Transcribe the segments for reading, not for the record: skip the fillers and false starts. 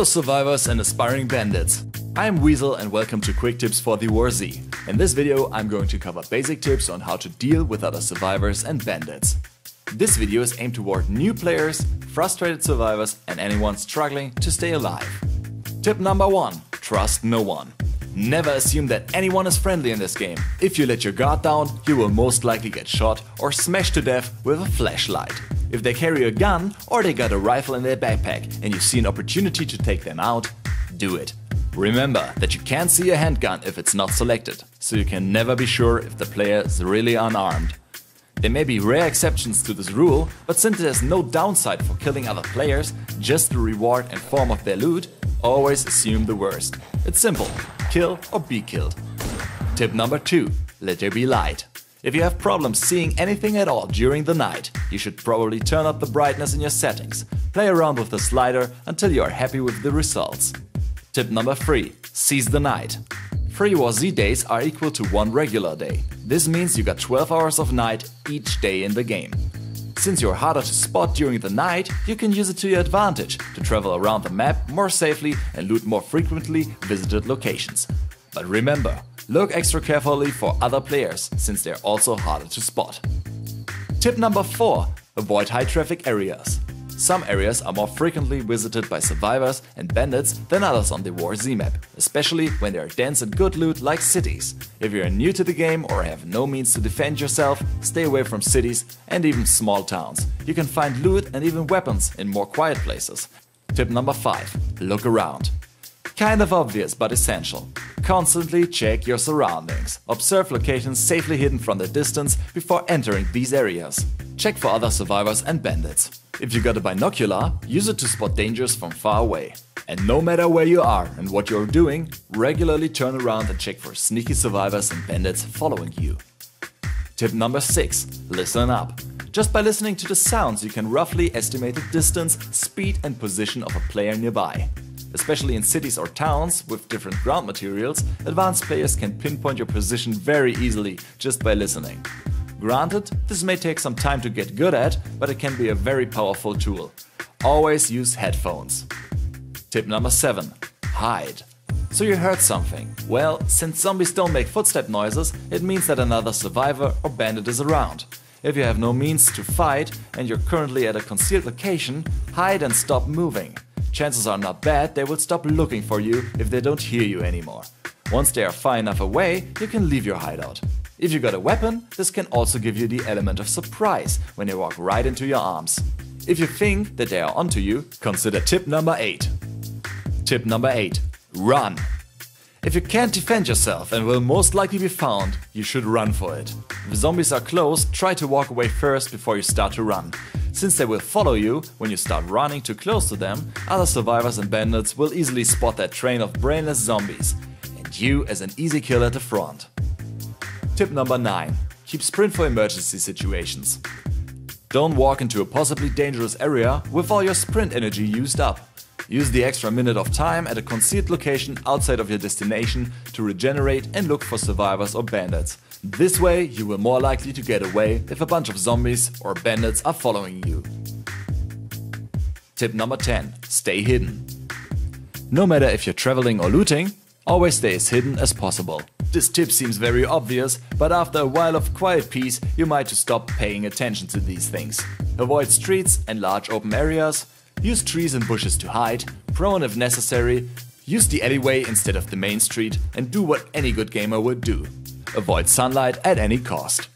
Hello survivors and aspiring bandits. I am Weasel and welcome to Quick Tips for the War Z. In this video I'm going to cover basic tips on how to deal with other survivors and bandits. This video is aimed toward new players, frustrated survivors and anyone struggling to stay alive. Tip number 1. Trust no one. Never assume that anyone is friendly in this game. If you let your guard down, you will most likely get shot or smashed to death with a flashlight. If they carry a gun or they got a rifle in their backpack and you see an opportunity to take them out, do it. Remember that you can't see a handgun if it's not selected, so you can never be sure if the player is really unarmed. There may be rare exceptions to this rule, but since there's no downside for killing other players, just the reward and form of their loot, always assume the worst. It's simple, kill or be killed. Tip number 2. Let there be light. If you have problems seeing anything at all during the night, you should probably turn up the brightness in your settings. Play around with the slider until you are happy with the results. Tip number 3. Seize the night. 3 War Z days are equal to 1 regular day. This means you got 12 hours of night each day in the game. Since you're harder to spot during the night, you can use it to your advantage to travel around the map more safely and loot more frequently visited locations. But remember, look extra carefully for other players, since they're also harder to spot. Tip number 4. Avoid high traffic areas. Some areas are more frequently visited by survivors and bandits than others on the War Z map, especially when they are dense and good loot like cities. If you are new to the game or have no means to defend yourself, stay away from cities and even small towns. You can find loot and even weapons in more quiet places. Tip number 5. Look around. Kind of obvious but essential. Constantly check your surroundings. Observe locations safely hidden from the distance before entering these areas. Check for other survivors and bandits. If you got a binocular, use it to spot dangers from far away. And no matter where you are and what you're doing, regularly turn around and check for sneaky survivors and bandits following you. Tip number 6. Listen up. Just by listening to the sounds you can roughly estimate the distance, speed and position of a player nearby. Especially in cities or towns with different ground materials, advanced players can pinpoint your position very easily just by listening. Granted, this may take some time to get good at, but it can be a very powerful tool. Always use headphones. Tip number 7. Hide. So you heard something. Well, since zombies don't make footstep noises, it means that another survivor or bandit is around. If you have no means to fight and you're currently at a concealed location, hide and stop moving. Chances are not bad they will stop looking for you if they don't hear you anymore. Once they are far enough away, you can leave your hideout. If you got a weapon, this can also give you the element of surprise when they walk right into your arms. If you think that they are onto you, consider tip number 8. Tip number 8. Run. If you can't defend yourself and will most likely be found, you should run for it. If zombies are close, try to walk away first before you start to run. Since they will follow you when you start running too close to them, other survivors and bandits will easily spot that train of brainless zombies, and you as an easy kill at the front. Tip number 9. Keep sprint for emergency situations. Don't walk into a possibly dangerous area with all your sprint energy used up. Use the extra minute of time at a concealed location outside of your destination to regenerate and look for survivors or bandits. This way you will more likely to get away if a bunch of zombies or bandits are following you. Tip number 10. Stay hidden. No matter if you're traveling or looting, always stay as hidden as possible. This tip seems very obvious, but after a while of quiet peace you might stop paying attention to these things. Avoid streets and large open areas. Use trees and bushes to hide, prone if necessary. Use the alleyway instead of the main street and do what any good gamer would do. Avoid sunlight at any cost.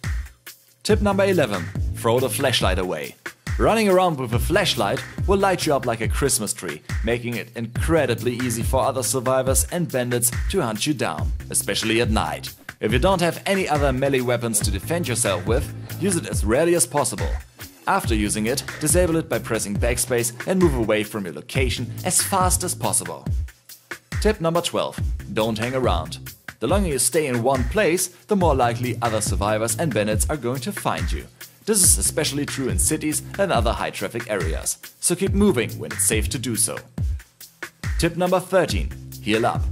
Tip number 11. Throw the flashlight away. Running around with a flashlight will light you up like a Christmas tree, making it incredibly easy for other survivors and bandits to hunt you down, especially at night. If you don't have any other melee weapons to defend yourself with, use it as rarely as possible. After using it, disable it by pressing backspace and move away from your location as fast as possible. Tip number 12. Don't hang around. The longer you stay in one place, the more likely other survivors and bandits are going to find you. This is especially true in cities and other high traffic areas, so keep moving when it's safe to do so. Tip number 13. Heal up.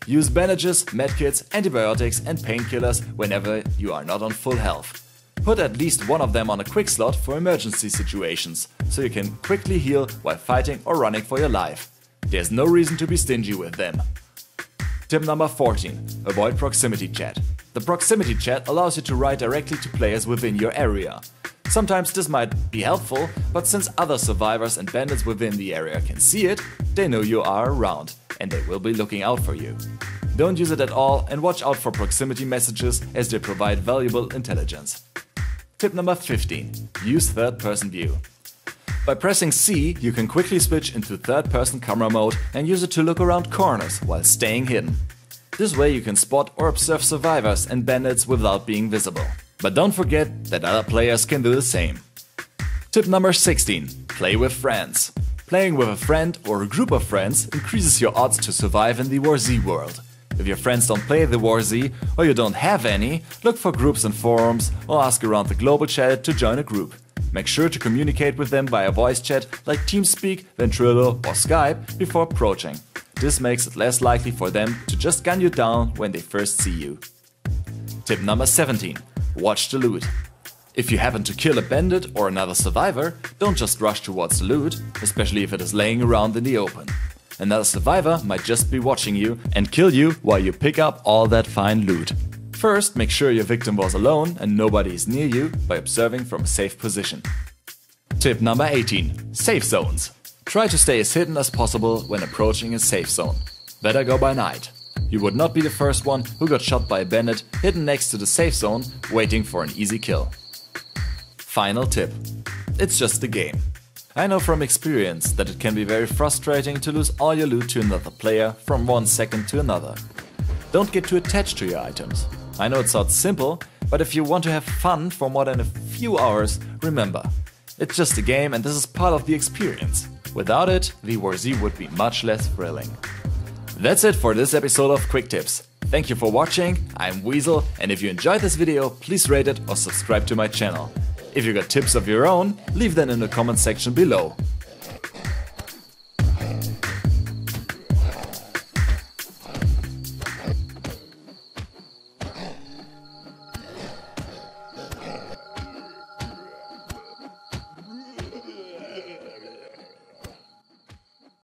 Use bandages, medkits, antibiotics and painkillers whenever you are not on full health. Put at least one of them on a quick slot for emergency situations, so you can quickly heal while fighting or running for your life. There's no reason to be stingy with them. Tip number 14. Avoid proximity chat. The proximity chat allows you to write directly to players within your area. Sometimes this might be helpful, but since other survivors and bandits within the area can see it, they know you are around and they will be looking out for you. Don't use it at all and watch out for proximity messages as they provide valuable intelligence. Tip number 15. Use third-person view. By pressing C, you can quickly switch into third-person camera mode and use it to look around corners while staying hidden. This way you can spot or observe survivors and bandits without being visible. But don't forget that other players can do the same. Tip number 16. Play with friends. Playing with a friend or a group of friends increases your odds to survive in the WarZ world. If your friends don't play the WarZ or you don't have any, look for groups and forums or ask around the global chat to join a group. Make sure to communicate with them via voice chat like TeamSpeak, Ventrilo or Skype before approaching. This makes it less likely for them to just gun you down when they first see you. Tip number 17. Watch the loot. If you happen to kill a bandit or another survivor, don't just rush towards the loot, especially if it is laying around in the open. Another survivor might just be watching you and kill you while you pick up all that fine loot. First, make sure your victim was alone and nobody is near you by observing from a safe position. Tip number 18. Safe zones. Try to stay as hidden as possible when approaching a safe zone. Better go by night. You would not be the first one who got shot by a bandit hidden next to the safe zone waiting for an easy kill. Final tip. It's just a game. I know from experience that it can be very frustrating to lose all your loot to another player from 1 second to another. Don't get too attached to your items. I know it sounds simple, but if you want to have fun for more than a few hours, remember, it's just a game and this is part of the experience. Without it, the WarZ would be much less thrilling. That's it for this episode of Quick Tips. Thank you for watching, I'm Weasel, and if you enjoyed this video, please rate it or subscribe to my channel. If you got tips of your own, leave them in the comment section below.